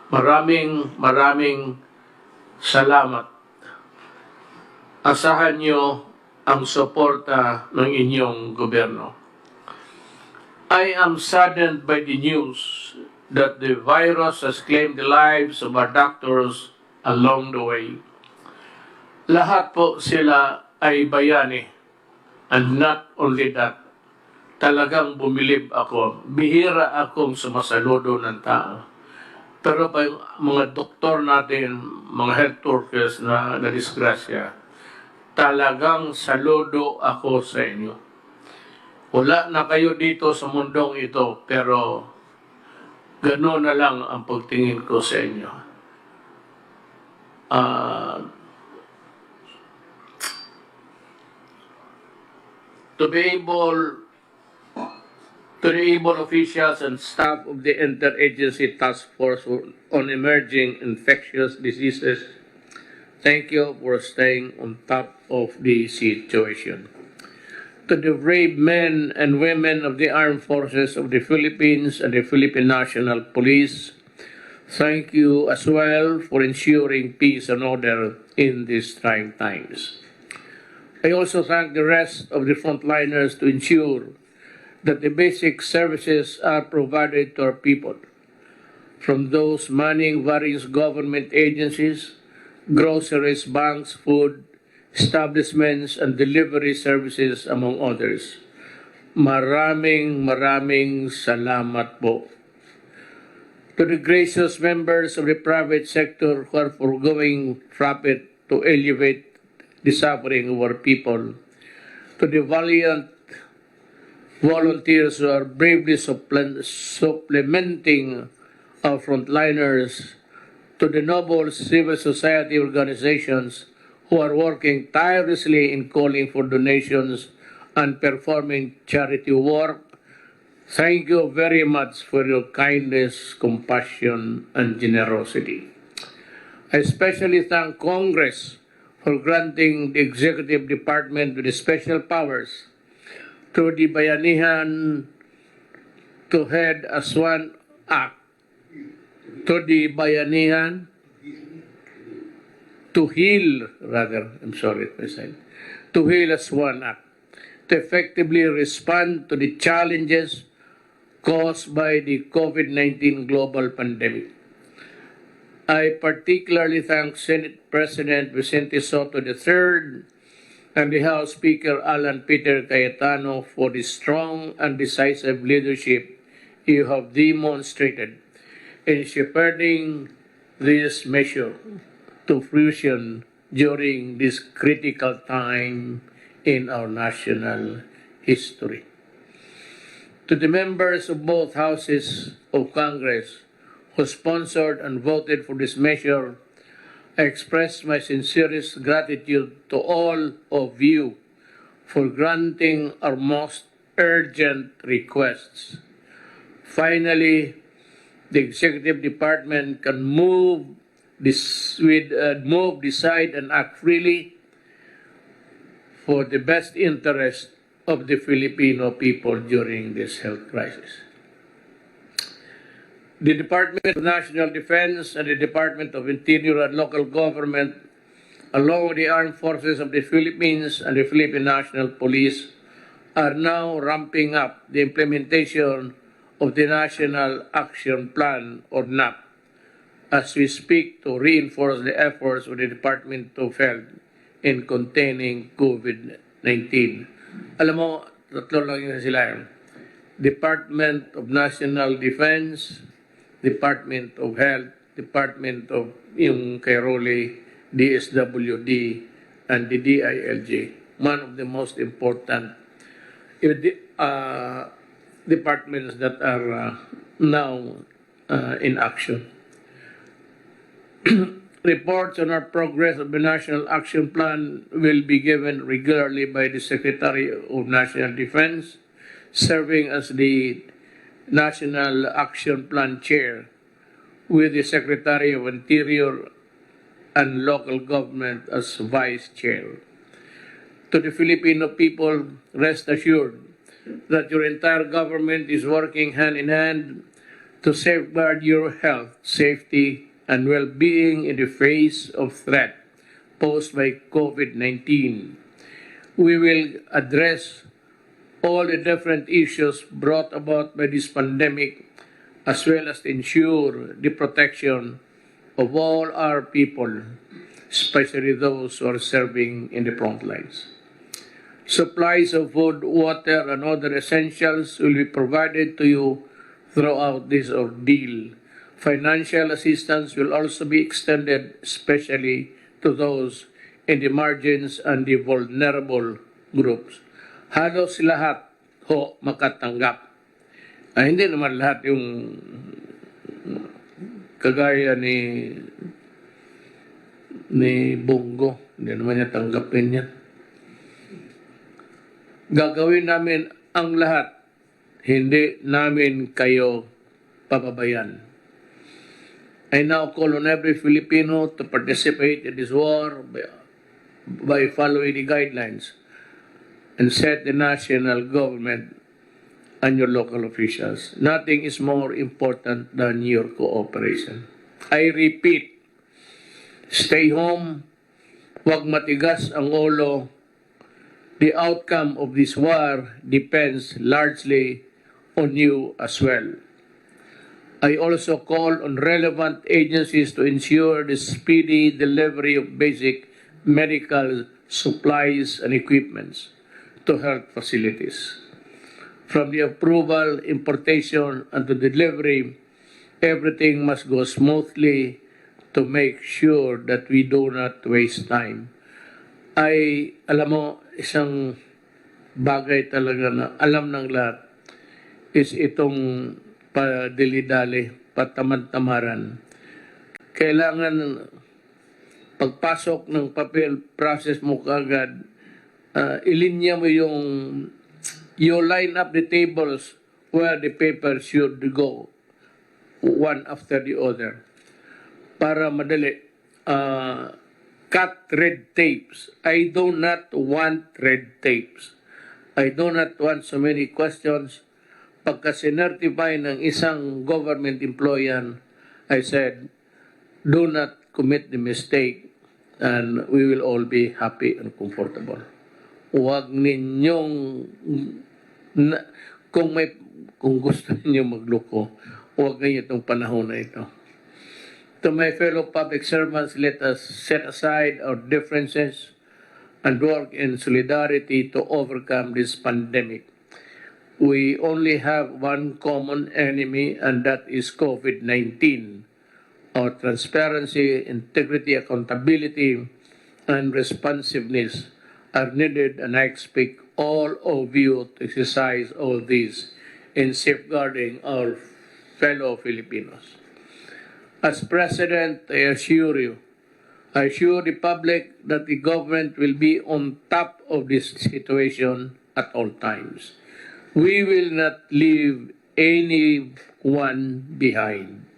Maraming salamat. Asahan nyo ang suporta ng inyong gobyerno. I am saddened by the news that the virus has claimed the lives of our doctors along the way. Lahat po sila ay bayani, and not only that, talagang bumilib ako. Bihira akong sumasaludo ng tao. Pero pa yung mga doktor natin, mga health workers na nadisgrasya, talagang saludo ako sa inyo. Wala na kayo dito sa mundong ito, pero gano'n na lang ang pagtingin ko sa inyo. To the able officials and staff of the Interagency Task Force on Emerging Infectious Diseases, thank you for staying on top of the situation. To the brave men and women of the Armed Forces of the Philippines and the Philippine National Police, thank you as well for ensuring peace and order in these trying times. I also thank the rest of the frontliners to ensure that the basic services are provided to our people, from those manning various government agencies, groceries, banks, food establishments, and delivery services, among others. Maraming salamat po. To the gracious members of the private sector who are foregoing profit to elevate the suffering of our people, to the valiant volunteers who are bravely supplementing our frontliners, to the noble civil society organizations who are working tirelessly in calling for donations and performing charity work, thank you very much for your kindness, compassion, and generosity. I especially thank Congress for granting the Executive Department with special powers to the Bayanihan to head as one act, to the Bayanihan to heal as one act, to effectively respond to the challenges caused by the COVID-19 global pandemic. I particularly thank Senate President Vicente Soto III and the House Speaker Alan Peter Cayetano for the strong and decisive leadership you have demonstrated in shepherding this measure to fruition during this critical time in our national history. To the members of both houses of Congress who sponsored and voted for this measure, I express my sincerest gratitude to all of you for granting our most urgent requests. Finally, the Executive Department can decide, and act freely for the best interest of the Filipino people during this health crisis. The Department of National Defense and the Department of Interior and Local Government, along with the Armed Forces of the Philippines and the Philippine National Police, are now ramping up the implementation of the National Action Plan, or NAP, as we speak, to reinforce the efforts of the Department of Health in containing COVID-19. Alam mo, tatlo lang yun sila. Department of National Defense, Department of Health, Department of yung kay Rowley, DSWD, and the DILG. One of the most important departments that are now in action. Reports on our progress of the National Action Plan will be given regularly by the Secretary of National Defense, serving as the National Action Plan Chair, with the Secretary of Interior and Local Government as Vice Chair. To the Filipino people, rest assured that your entire government is working hand in hand to safeguard your health, safety, and well-being in the face of threat posed by COVID-19. We will address all the different issues brought about by this pandemic, as well as ensure the protection of all our people, especially those who are serving in the front lines. Supplies of food, water, and other essentials will be provided to you throughout this ordeal. Financial assistance will also be extended, especially to those in the margins and the vulnerable groups. Halos lahat ho makatanggap. Hindi naman lahat yung kagaya ni Bongo. Hindi naman niya tanggapin yan. Gagawin namin ang lahat. Hindi namin kayo pababayan. I now call on every Filipino to participate in this war by following the guidelines and set the national government and your local officials. Nothing is more important than your cooperation. I repeat, stay home, huwag matigas ang ulo. The outcome of this war depends largely on you as well. I also call on relevant agencies to ensure the speedy delivery of basic medical supplies and equipments to health facilities. From the approval, importation, and the delivery, everything must go smoothly to make sure that we do not waste time. Alam mo, isang bagay talaga na alam ng lahat is itong padili-dali, patamad-tamaran. Kailangan pagpasok ng papel, process mo kagad, ilinya mo you line up the tables where the papers should go, one after the other, para madali. Cut red tapes. I do not want red tapes. I do not want so many questions. Pagka sinertify ng isang government employee, I said, do not commit the mistake and we will all be happy and comfortable. Huwag ninyong, kung gusto ninyo magloko, huwag ngayon itong panahon na ito. To my fellow public servants, let us set aside our differences and work in solidarity to overcome this pandemic. We only have one common enemy, and that is COVID-19. Our transparency, integrity, accountability, and responsiveness are needed, and I expect all of you to exercise all these in safeguarding our fellow Filipinos. As President, I assure the public that the government will be on top of this situation at all times. We will not leave anyone behind.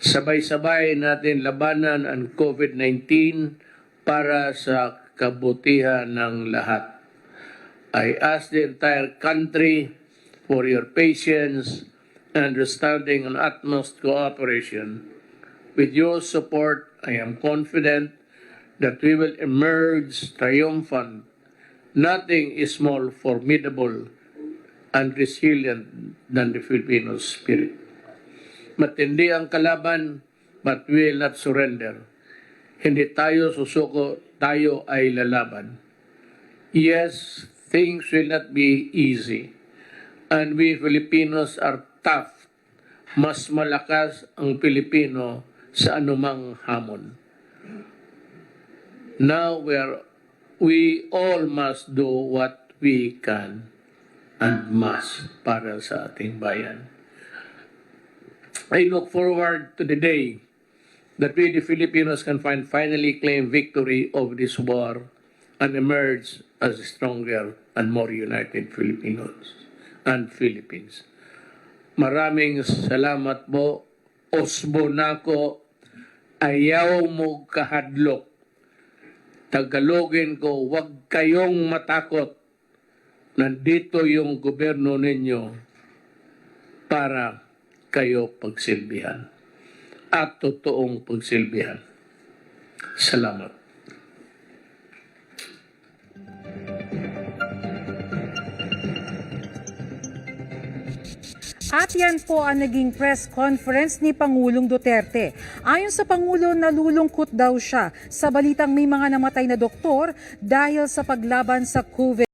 Sabay-sabay natin labanan ang COVID-19 para sa kabutihan ng lahat. I ask the entire country for your patience, understanding, and utmost cooperation. With your support, I am confident that we will emerge triumphant. Nothing is more formidable and resilient than the Filipino spirit. Matindi ang kalaban, but we will not surrender. Hindi tayo susuko, tayo ay lalaban. Yes, things will not be easy. And we Filipinos are tough. Mas malakas ang Pilipino sa anumang hamon. Now we all must do what we can and must para sa ating bayan. I look forward to the day that we the Filipinos can finally claim victory over this war and emerge as stronger and more united Filipinos and Philippines. Maraming salamat po. Osbo nako, ayaw mo kahadlok. Tagalogin ko, huwag kayong matakot. Nandito yung gobyerno ninyo para kayo pagsilbihan at totoong pagsilbihan. Salamat. At yan po ang naging press conference ni Pangulong Duterte. Ayon sa Pangulo, nalulungkot daw siya sa balitang may mga namatay na doktor dahil sa paglaban sa COVID.